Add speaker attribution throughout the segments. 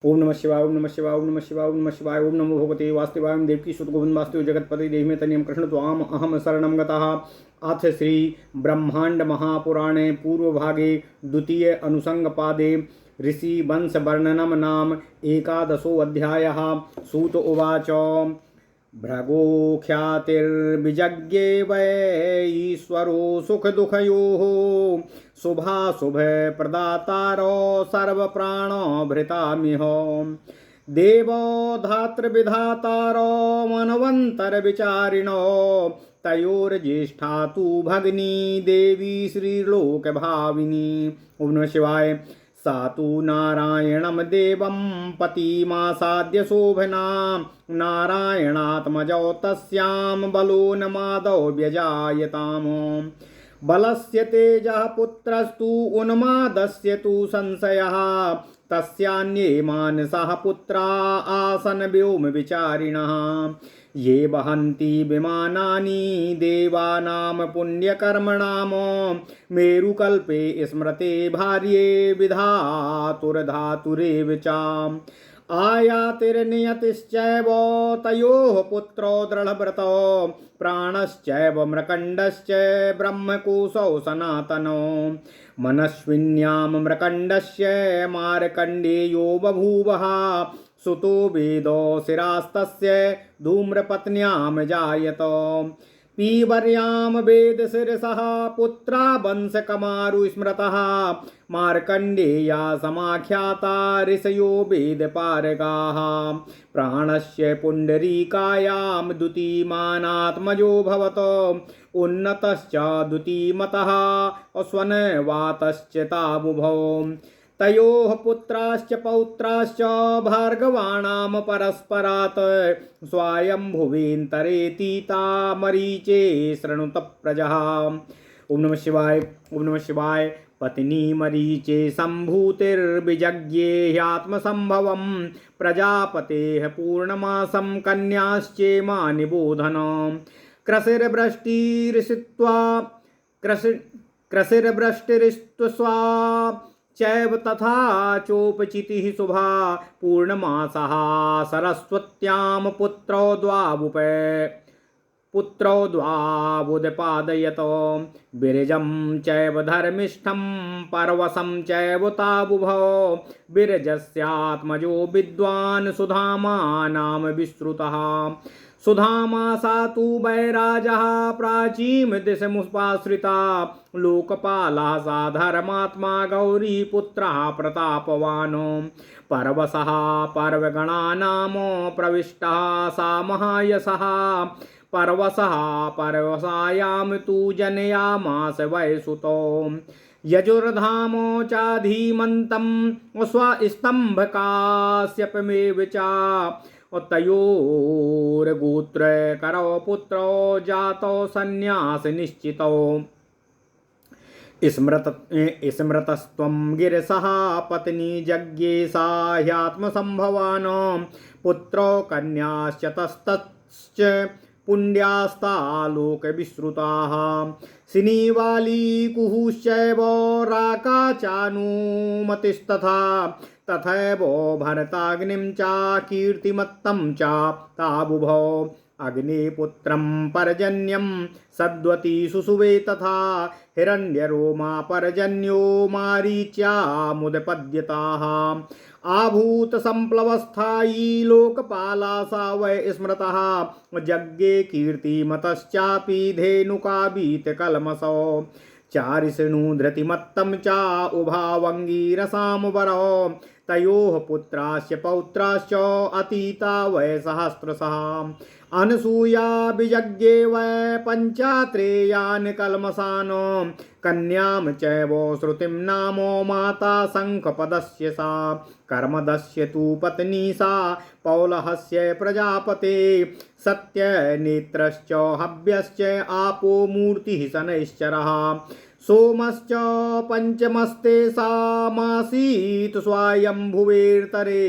Speaker 1: ओम नमः शिवाय ओम नमः शिवाय ओम नमः शिवाय ओम नमः शिवाय ओम नमो भगवते वासुदेवाय देवकी सुत गोविंद वासुदेव जगतपति देहि तनियम कृष्ण त्वाम अहम शरणं गतः। अथ श्री ब्रह्मांड महापुराणे पूर्व भागे द्वितीय अनुसंग पादे ऋषि वंश वर्णनम नाम एकादशो अध्यायः। सूत उवाच भृगो ख्यातिर्विजज्ञे वै ईश्वरो सुखदुःखयोः शुभाशुभ प्रदातारो सर्वप्राणो भृतामिह देवो धातृविधातारो मनवन्तरविचारिणो तयोर्ज्येष्ठा तु भगिनी देवी श्रीलोकभाविनी। ओम नमः शिवाय। सा तु नारायणं देवं पतिमासाद्य शोभना नारायणात्मजौ तस्यां बलो न मादौ व्यजायताम्। बलस्य तेजः पुत्रस्तु उन्मादस्य तु संशयः तस्यान्ये मानसः पुत्रा आसन् व्योम विचारिणः ये वहन्ति विमानानि देवानां पुण्यकर्मणां मेरुकल्पे स्मृते भार्ये विधातुर्धातुरेव च आयातिर्नियतिश्चैव तयोः पुत्रो दृढव्रतो प्राणश्चैव मृकण्डश्च ब्रह्मकोशौ सनातनो मनस्विन्यां मृकण्डस्य मार्कण्डेयो बभूवः सुतो वेदो शिरास्तस्य धूम्रपत्न्यां जायत पीवर्यां वेदशिरसः पुत्रा वंशकमारु स्मृतः मार्कण्डेया समाख्याता ऋषयो वेदपारगाः प्राणस्य पुण्डरीकायां द्युतिमानात्मजो भवत उन्नतश्च द्युतिमतः स्वनवातश्च ताबुभौ तयोः पुत्राश्च पौत्राश्च भार्गवाणां परस्परात् स्वायंभुवेन्तरेतीता मरीचे शृणुत प्रजः। ओम नमः शिवाय ओम नमः शिवाय। पत्नी मरीचे सम्भूतिर्विजज्ञे ह्यात्मसंभवं प्रजापतेः पूर्णमासं कन्याश्चेमा निबोधन क्रसिर्वृष्टिरिस्त्वा चैव तथा चोपचितिः शुभा पूर्णमासः सरस्वत्यां पुत्रौ द्वावुदपादयत बिरजं चैव धर्मिष्ठं परवशं चैव ताबुभौ बिरजस्यात्मजो विद्वान् सुधामा नाम विश्रुतः सुधामा सा तु वैराजः प्राचीं दिशमुपाश्रिता लोकपाला सा धर्मात्मा गौरीपुत्रः प्रतापवान् परवशः पर्वगणानां प्रविष्टः सा महायशः परवशः परवशायां तु जनयामास वै सुतो यजुर्धामो चाधीमन्तं स्वस्तम्भकास्यपमेव च तयोर्गोत्रकरो पुत्रो जातो सन्न्यास निश्चितो स्मृतस्त्वं गिरसः पत्नी जज्ञे सा ह्यात्मसंभवान् पुत्रो कन्याश्च तस्तश्च पुण्ड्यास्तालोकविश्रुताः सिनीवाली कुहुश्चैव राकाचानुमतिस्तथा तथैव भरताग्निं च कीर्तिमत्तं च ताबुभौ अग्निपुत्रं पर्जन्यं सद्वती सुसुवे तथा हिरण्यरोमा पर्जन्यो मारीच्यामुदपद्यताः आभूत संप्लवस्थायी लोकपाला सा वै स्मृतः जज्ञे कीर्तिमतश्चापि धेनुकाबीतकल्मषौ चारिषणु धृतिमत्तं च उभावङ्गीरसां वरौ तयोः पुत्राश्च पौत्राश्च अतीता वै सहस्रशः अनसूया विजज्ञे वै पञ्चात्रेयान् कल्मषान् कन्यां चैव श्रुतिं नामो माता शङ्खपदस्य सा कर्मदस्य तु पत्नी सा पौलहस्य प्रजापते सत्यनेत्रश्च हव्यश्च आपो मूर्तिः शनैश्चरः सोमश्च पञ्चमस्ते सामासीत् स्वायंभुवेर्तरे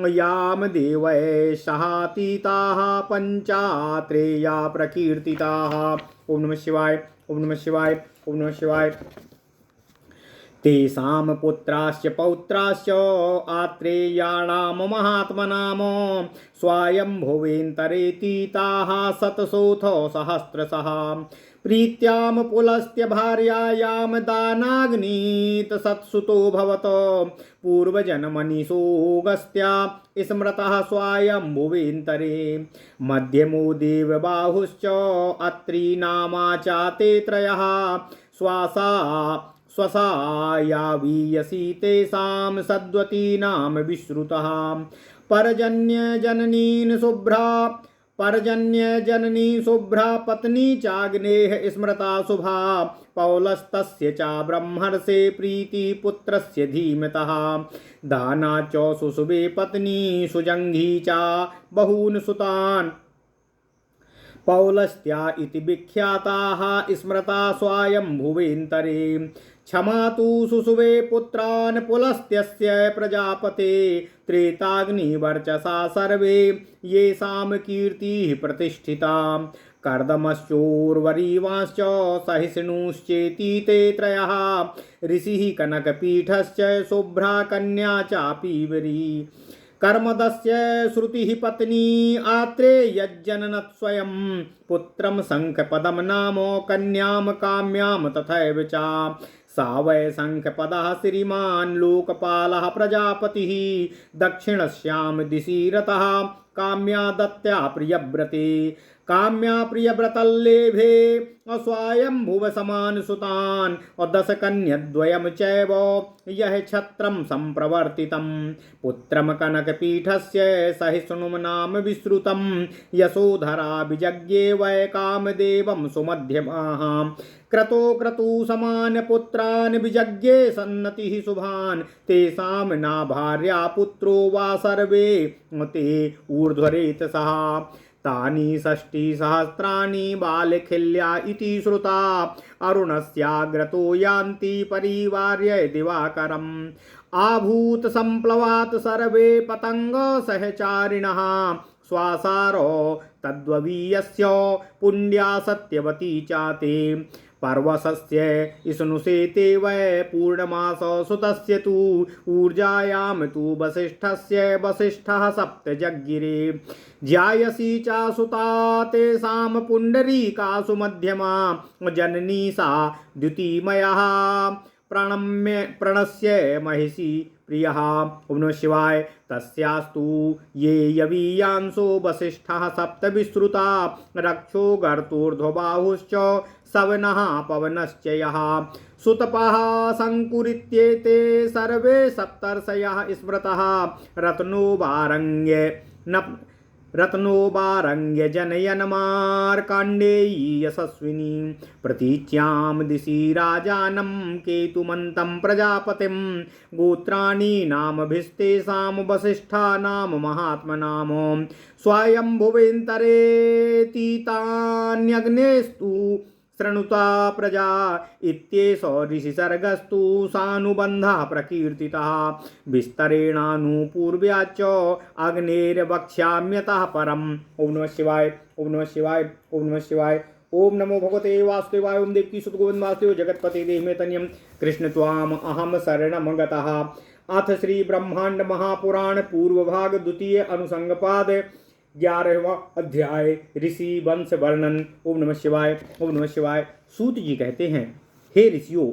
Speaker 1: याम देवै सहातीताः पञ्चात्रेया प्रकीर्तिताः। ओम नमः शिवाय ओम नमः शिवाय ओम नमः शिवाय। तेषां पुत्राश्च पौत्राश्च आत्रेयाणां महात्मनां स्वायम्भुवेन्तरेतीताः शतशोऽथ सहस्रशः प्रीत्यां पुलस्त्य भार्यायां दानाग्नीत सत्सुतो भवत पूर्वजन्मनिशोऽगस्त्या स्मृतः स्वायम्भुवेन्तरे मध्यमो देवबाहुश्च अत्री नामा चाते त्रयः स्वसायावीयसी तेषां सद्वतीनां विश्रुतः पर्जन्यजननी शुभ्रा पत्नी चाग्नेः स्मृता शुभा पौलस्तस्य च ब्रह्मर्षे प्रीतिपुत्रस्य धीमतः दाना च सुशुभे पत्नी सुजङ्घी च बहून् सुतान् पौलस्त्या इति विख्याताः स्मृता स्वायम्भुवेन्तरे क्षमा तु सुशुभे पुत्रान् पुलस्त्यस्य प्रजापते त्रेताग्निवर्चसा सर्वे येषां कीर्तिः प्रतिष्ठिता कर्दमश्चोर्वरीवांश्च सहिष्णुश्चेति ते त्रयः ऋषिः कनकपीठश्च शुभ्रा कन्या चापीवरी कर्मदस्य श्रुतिः पत्नी आत्रेयज्जननत् स्वयं पुत्रं शङ्खपदं नाम कन्यां काम्यां तथैव च सा वै शङ्खपदः श्रीमान् लोकपालः प्रजापतिः दक्षिणस्यां दिशि रतः काम्या दत्त्या प्रियव्रते काम्या प्रियव्रतल्लेभे अस्वायम्भुव समान सुतान् और 10 कन्यद्वयं चैव यः क्षत्रं सम्प्रवर्तितं पुत्रं कनकपीठस्य सहिष्णुं नाम विश्रुतं यशोधरा विजज्ञे वै कामदेवं सुमध्यमाः क्रतु समान पुत्रान् विजज्ञे सन्नतिः शुभान् तेषां न भार्या पुत्रो वा सर्वे ते ऊर्ध्वरेतसः तानि 60,000 बालखिल्या इति श्रुता अरुणस्याग्रतो यान्ति परिवार्य दिवाकरम् आभूत संप्लवात् सर्वे पतंग सहचारिणः स्वासारो तद्ववीयस्य पुण्या सत्यवती चाते पर्वसस्य इष्णुसेते वै पूर्णमास सुतस्य तु ऊर्जायां तु वसिष्ठस्य वसिष्ठः 7 जज्ञिरे ज्यायसी चा सुता तेषां पुण्डरीकासु मध्यमा जननी सा द्युतिमयः प्रणस्य महिषी प्रियः ओम नमः शिवाय तस्यास्तु ये यवीयांसो वसिष्ठः 7 विश्रुता रक्षो गर्तोर्ध्वबाहुश्च सवनः पवनश्च यः सुतपः संकुरित्येते सर्वे सप्तर्षयः स्मृतः रत्नोबारण्य जनयन मार्काण्डेयी यशस्विनी प्रतीच्यां दिशि राजानं केतुमन्तं प्रजापतिं गोत्राणि नामभिस्तेषां वसिष्ठा नाम महात्मनाम स्वायम्भुवेन्तरेतीतान्यग्नेस्तु शृणुता प्रजा इत्येष ऋषिसर्गस्तु सानुबन्धः प्रकीर्तितः विस्तरेणानुपूर्व्याच्च अग्नेर्वक्ष्याम्यतः परम् ओम नमः शिवाय ओम नमः शिवाय ओम नमः शिवाय ओम नमो भगवते वासुदेवाय ओम देवकी सुत गोविंद वासुदेव जगतपते देहिमे तन्यं कृष्ण त्वाम अहम शरणं गतः। अथ श्री ब्रह्मांड महापुराण पूर्व भाग द्वितीय अनुसंगपाद 11वां अध्याय ऋषि वंश वर्णन। ओम नमः शिवाय ओम नमः शिवाय। सूत जी कहते हैं, हे ऋषियों,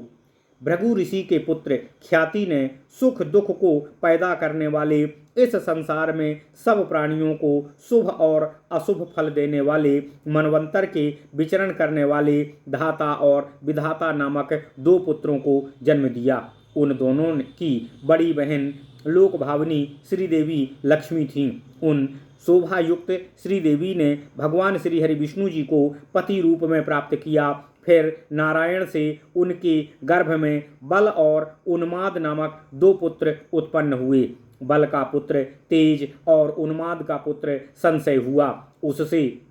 Speaker 1: भृगु ऋषि के पुत्र ख्याति ने सुख दुख को पैदा करने वाले इस संसार में सब प्राणियों को शुभ और अशुभ फल देने वाले मनवंतर के विचरण करने वाले धाता और विधाता नामक 2 पुत्रों को जन्म दिया। उन दोनों की बड़ी बहन लोक भावनी श्रीदेवी लक्ष्मी थीं। उन शोभा युक्त श्रीदेवी ने भगवान श्री हरि विष्णु जी को पति रूप में प्राप्त किया। फिर नारायण से उनके गर्भ में बल और उन्माद नामक 2 पुत्र उत्पन्न हुए। बल का पुत्र तेज और उन्माद का पुत्र संशय हुआ। उससे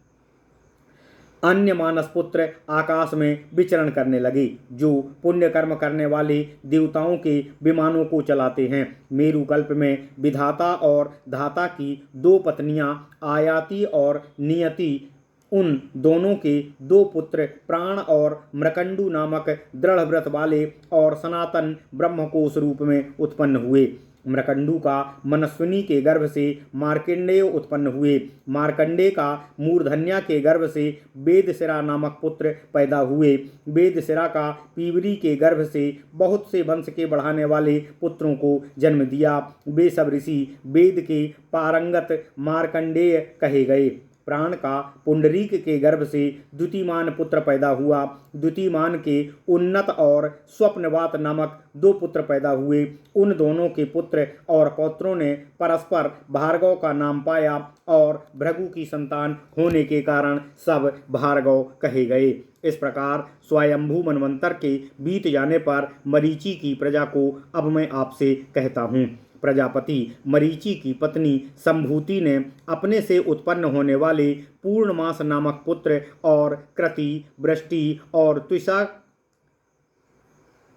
Speaker 1: अन्य मानस पुत्र आकाश में विचरण करने लगे, जो पुण्य कर्म करने वाले देवताओं के विमानों को चलाते हैं। मेरुकल्प में विधाता और धाता की 2 पत्नियां आयाति और नियति उन दोनों के 2 पुत्र प्राण और मृकंडू नामक दृढ़ व्रत वाले और सनातन ब्रह्मकोश रूप में उत्पन्न हुए। मृकंडू का मनस्विनी के गर्भ से मार्कंडेय उत्पन्न हुए। मार्कंडेय का मूर्धन्या के गर्भ से वेदशिरा नामक पुत्र पैदा हुए। वेदशिरा का पीवरी के गर्भ से बहुत से वंश के बढ़ाने वाले पुत्रों को जन्म दिया। वे सब ऋषि वेद के पारंगत मार्कंडेय कहे गए। प्राण का पुंडरीक के गर्भ से द्युतिमान पुत्र पैदा हुआ। द्युतिमान के उन्नत और स्वप्नवात नामक 2 पुत्र पैदा हुए। उन दोनों के पुत्र और पौत्रों ने परस्पर भार्गव का नाम पाया और भृगु की संतान होने के कारण सब भार्गव कहे गए। इस प्रकार स्वयंभू मनवंतर के बीत जाने पर मरीचि की प्रजा को अब मैं आपसे कहता हूँ। प्रजापति मरीचि की पत्नी संभूति ने अपने से उत्पन्न होने वाले पूर्णमास नामक पुत्र और कृति, वृष्टि और त्विषा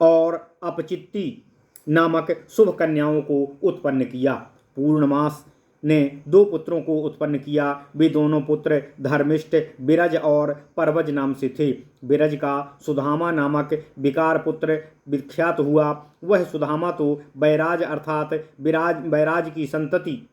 Speaker 1: और अपचित्ति नामक शुभ कन्याओं को उत्पन्न किया। पूर्णमास ने 2 पुत्रों को उत्पन्न किया। वे दोनों पुत्र धर्मिष्ठ बिरज और परवज नाम से थे। बिरज का सुधामा नामक विकार पुत्र विख्यात हुआ। वह सुधामा तो बैराज अर्थात बैराज की संतति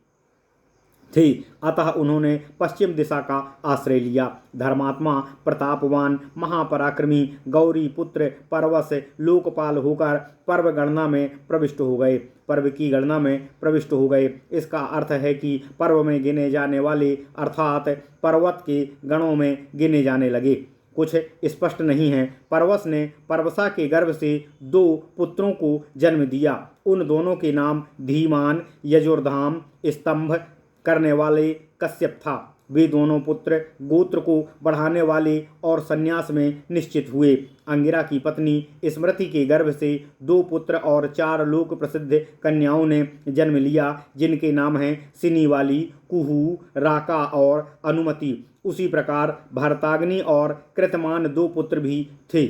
Speaker 1: थे, अतः उन्होंने पश्चिम दिशा का आश्रय लिया। धर्मात्मा प्रतापवान महापराक्रमी गौरी पुत्र परवश लोकपाल होकर पर्व गणना में प्रविष्ट हो गए। पर्व की गणना में प्रविष्ट हो गए, इसका अर्थ है कि पर्व में गिने जाने वाले अर्थात पर्वत के गणों में गिने जाने लगे। कुछ स्पष्ट नहीं है। परवश ने परवसा के गर्भ से 2 पुत्रों को जन्म दिया। उन दोनों के नाम धीमान यजुर्धाम स्तंभ करने वाले कश्यप था। वे दोनों पुत्र गोत्र को बढ़ाने वाले और संन्यास में निश्चित हुए। अंगिरा की पत्नी स्मृति के गर्भ से 2 पुत्र और 4 लोक प्रसिद्ध कन्याओं ने जन्म लिया, जिनके नाम हैं सिनीवाली, कुहू, राका और अनुमति। उसी प्रकार भरताग्नि और कृतमान 2 पुत्र भी थे।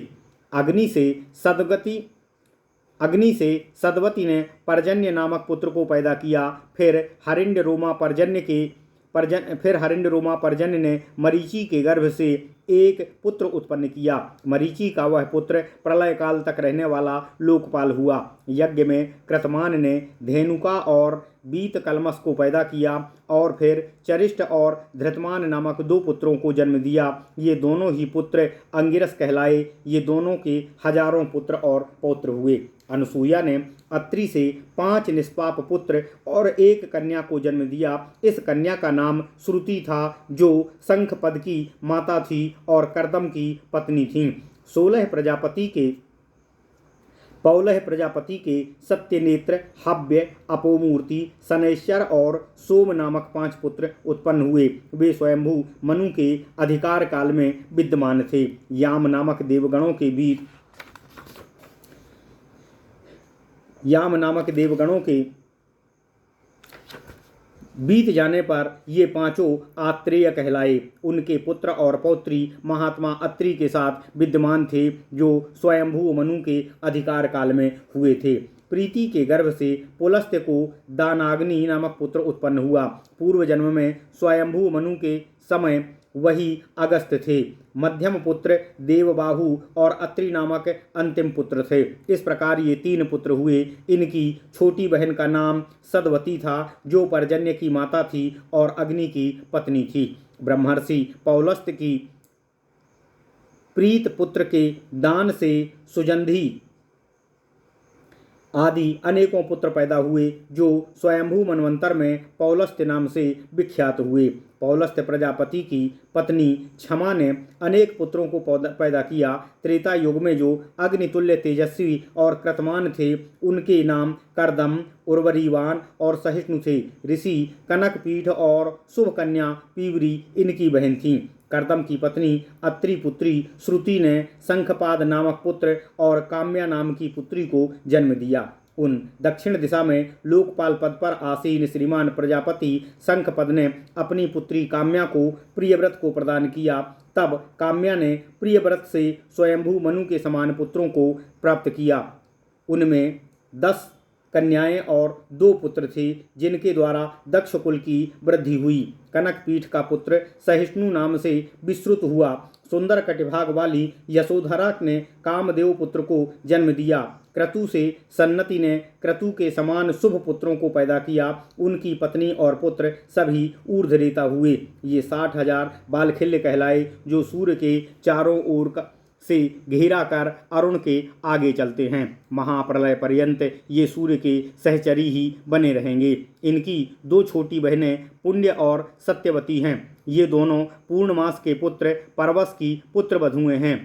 Speaker 1: अग्नि से सदवती ने पर्जन्य नामक पुत्र को पैदा किया। फिर हरिंड रोमा पर्जन्य ने मरीचि के गर्भ से एक पुत्र उत्पन्न किया। मरीचि का वह पुत्र प्रलय काल तक रहने वाला लोकपाल हुआ। यज्ञ में कृतमान ने धेनुका और बीत कलमस को पैदा किया और फिर चरिष्ट और धृतमान नामक 2 पुत्रों को जन्म दिया। ये दोनों ही पुत्र अंगिरस कहलाए। ये दोनों के हजारों पुत्र और पौत्र हुए। अनुसूया ने अत्रि से 5 निष्पाप पुत्र और 1 कन्या को जन्म दिया। इस कन्या का नाम श्रुति था, जो शंखपद की माता थी और कर्दम की पत्नी थी। पौलह प्रजापति के सत्यनेत्र, हव्य, अपोमूर्ति, शनैश्चर और सोम नामक 5 पुत्र उत्पन्न हुए। वे स्वयंभू मनु के अधिकार काल में विद्यमान थे। याम नामक देवगणों के बीत जाने पर ये 5 आत्रेय कहलाए। उनके पुत्र और पौत्री महात्मा अत्रि के साथ विद्यमान थे, जो स्वयंभू मनु के अधिकार काल में हुए थे। प्रीति के गर्भ से पुलस्त्य को दानाग्नि नामक पुत्र उत्पन्न हुआ। पूर्व जन्म में स्वयंभू मनु के समय वही अगस्त थे। मध्यम पुत्र देवबाहु और अत्रि नामक अंतिम पुत्र थे। इस प्रकार ये 3 पुत्र हुए। इनकी छोटी बहन का नाम सदवती था, जो पर्जन्य की माता थी और अग्नि की पत्नी थी। ब्रह्मर्षि पौलस्त्य की प्रीत पुत्र के दान से सुजंधी आदि अनेकों पुत्र पैदा हुए, जो स्वयंभू मनवंतर में पौलस्त्य नाम से विख्यात हुए। पौलस्त्य प्रजापति की पत्नी क्षमा ने अनेक पुत्रों को पैदा किया। त्रेता युग में जो अग्नितुल्य तेजस्वी और कृतमान थे, उनके नाम कर्दम, उर्वरीवान और सहिष्णु थे। ऋषि कनकपीठ और शुभ कन्या पीवरी इनकी बहन थीं। कर्दम की पत्नी अत्रि पुत्री श्रुति ने शंखपाद नामक पुत्र और काम्या नाम की पुत्री को जन्म दिया। उन दक्षिण दिशा में लोकपाल पद पर आसीन श्रीमान प्रजापति शंखपद ने अपनी पुत्री काम्या को प्रियव्रत को प्रदान किया। तब काम्या ने प्रियव्रत से स्वयंभू मनु के समान पुत्रों को प्राप्त किया। उनमें 10 कन्याएं और 2 पुत्र थे, जिनके द्वारा दक्ष कुल की वृद्धि हुई। कनक पीठ का पुत्र सहिष्णु नाम से विश्रुत हुआ। सुंदर कटिभाग वाली यशोधरा ने कामदेव पुत्र को जन्म दिया। क्रतु से सन्नति ने क्रतु के समान शुभ पुत्रों को पैदा किया। उनकी पत्नी और पुत्र सभी ऊर्ध्वरेता हुए। ये 60,000 बालखिल्य कहलाए, जो सूर्य के चारों ओर से घेरा कर अरुण के आगे चलते हैं। महाप्रलय पर्यंत ये सूर्य के सहचरी ही बने रहेंगे। इनकी 2 छोटी बहनें पुण्य और सत्यवती हैं। ये दोनों पूर्णमास के पुत्र परवश की पुत्र वधुएं हैं।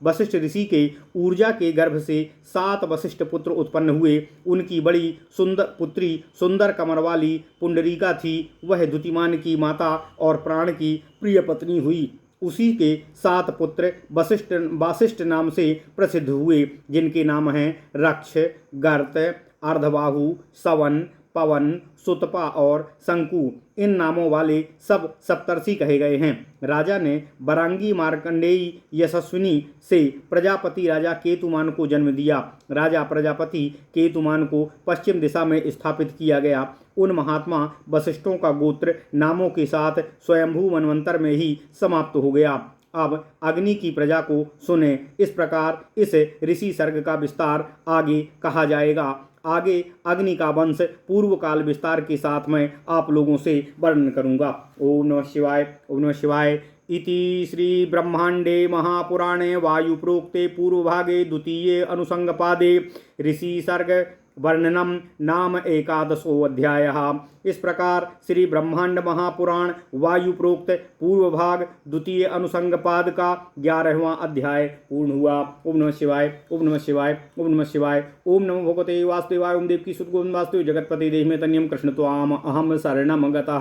Speaker 1: वशिष्ठ ऋषि के ऊर्जा के गर्भ से 7 वशिष्ठ पुत्र उत्पन्न हुए। उनकी बड़ी सुंदर पुत्री सुंदर कमर वाली पुंडरीका थी। वह द्युतिमान की माता और प्राण की प्रिय पत्नी हुई। उसी के 7 पुत्र वासिष्ठ नाम से प्रसिद्ध हुए, जिनके नाम हैं रक्ष, गर्त, अर्धबाहु, सवन, पवन, सुतपा और शंकु। इन नामों वाले सब सप्तर्षि कहे गए हैं। राजा ने बरांगी मार्कंडेयी यशस्विनी से प्रजापति राजा केतुमान को जन्म दिया। राजा प्रजापति केतुमान को पश्चिम दिशा में स्थापित किया गया। उन महात्मा वशिष्ठों का गोत्र नामों के साथ स्वयंभू मनवंतर में ही समाप्त हो गया। अब अग्नि की प्रजा को सुने। इस प्रकार इस ऋषि सर्ग का विस्तार आगे कहा जाएगा। आगे अग्नि का वंश पूर्व काल विस्तार के साथ मैं आप लोगों से वर्णन करूंगा। ओम नमः शिवाय। ओम नमः शिवाय। इति श्री ब्रह्मांडे महापुराणे वायु प्रोक्ते पूर्वभागे द्वितीये अनुसंगपादे ऋषि सर्ग वर्णनम नाम 11 अध्यायः। इस प्रकार श्री ब्रह्मांड महापुराण वायु प्रोक्त पूर्व भाग द्वितीय अनुसंगपाद का 11वां अध्याय पूर्ण हुआ। ओम नमः शिवाय। ओम नमः शिवाय। ओम नमः शिवाय। ओम नमो भगवते वासुदेवाय। ओम देवकी सुत गोविंद वासुदेव जगतपति देहिमे तन्यम कृष्ण त्वाम अहम शरणम गतः।